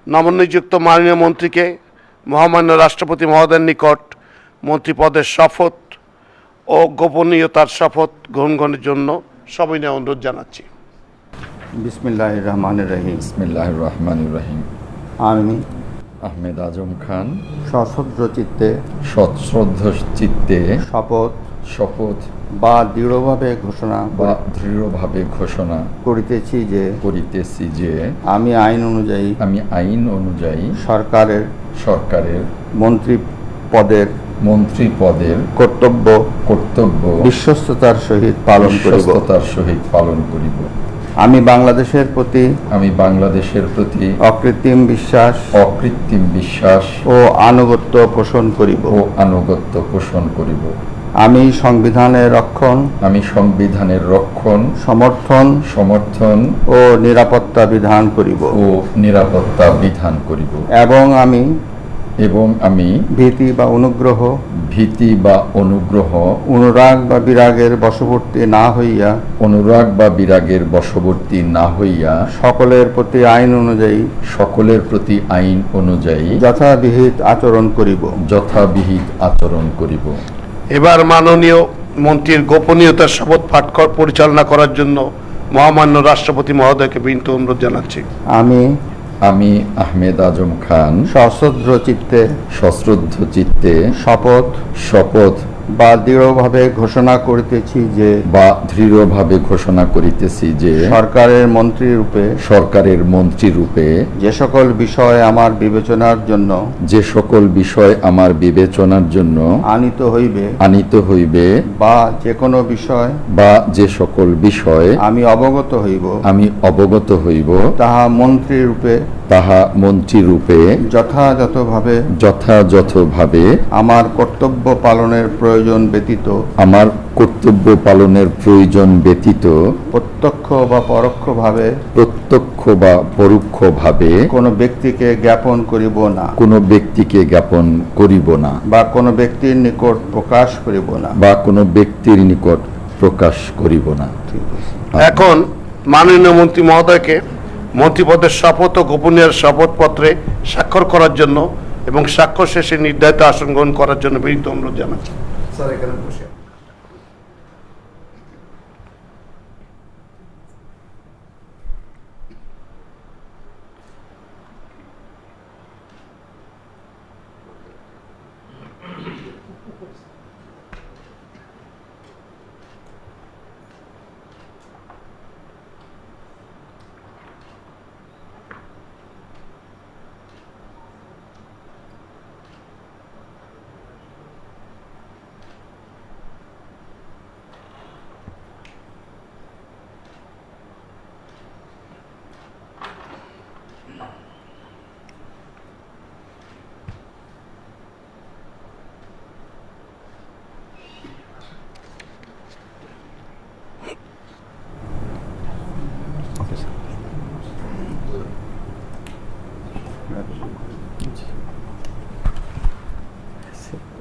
নবনিযুক্ত মাননীয় মন্ত্রীকে মহামান্য রাষ্ট্রপতি মহোদয়ের নিকট মন্ত্রী পদের শপথ ও গোপনীয়তার শপথ গ্রহণের জন্য সবিনয় অনুরোধ জানাচ্ছি। বিসমিল্লাহির রহমানির রহিম। বিসমিল্লাহির রহমানির রহিম। আমি আহমেদ আজম খান সশ্রদ্ধ চিত্তে শপথ বা দৃঢ়ভাবে ঘোষণা করিতেছি যে আমি আইন অনুযায়ী সরকারের মন্ত্রী পদের কর্তব্য বিশ্বস্ততার সহিত পালন করিব। আমি বাংলাদেশের প্রতি অকৃত্রিম বিশ্বাস ও আনুগত্য পোষণ করিব। আমি সংবিধানের রক্ষণ সমর্থন ও নিরাপত্তা বিধান করিব এবং আমি ভীতি বা অনুরাগ বা বিরাগের বশবর্তী না হইয়া সকলের প্রতি আইন অনুযায়ী যথাবিহিত আচরণ করিব। এবার মাননীয় মন্ত্রীর গোপনীয়তার শপথ পাঠ পরিচালনা করার জন্য মহামান্য রাষ্ট্রপতি মহোদয়কে বিনীত অনুরোধ জানাচ্ছি। আমি আহমেদ আজম খান সশ্রদ্ধ চিত্তে শপথ বা দৃঢ়ভাবে ঘোষণা করিতেছি যে সরকারের মন্ত্রী রূপে যে সকল বিষয় আমার বিবেচনার জন্য আনিত হইবে বা যে সকল বিষয় আমি অবগত হইব তাহা মন্ত্রী রূপে যথাযথভাবে আমার কর্তব্য পালনের প্রয়োজন ব্যতীত প্রত্যক্ষ বা পরোক্ষভাবে কোনো ব্যক্তিকে জ্ঞাপন করিব না বা কোনো ব্যক্তির নিকট প্রকাশ করিব না। এখন মাননীয় মন্ত্রী মহোদয়কে মন্ত্রীপদের শপথ ও গোপনীয় শপথপত্রে স্বাক্ষর করার জন্য এবং স্বাক্ষর শেষে নির্ধারিত আসন গ্রহণ করার জন্য বিনীত অনুরোধ জানাচ্ছি। স্যার, এখানে বসে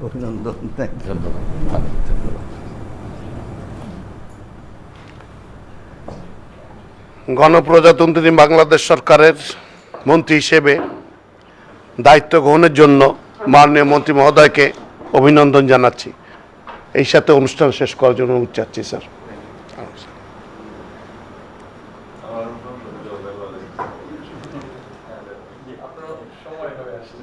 অভিনন্দন। ধন্যবাদ। গণপ্রজাতন্ত্রী বাংলাদেশ সরকারের মন্ত্রী হিসেবে দায়িত্ব গ্রহণের জন্য মাননীয় মন্ত্রী মহোদয়কে অভিনন্দন জানাচ্ছি। এই সাথে অনুষ্ঠান শেষ করার জন্য অনুরোধ চাচ্ছি। স্যার, আপনার সময় হয়ে আসছে।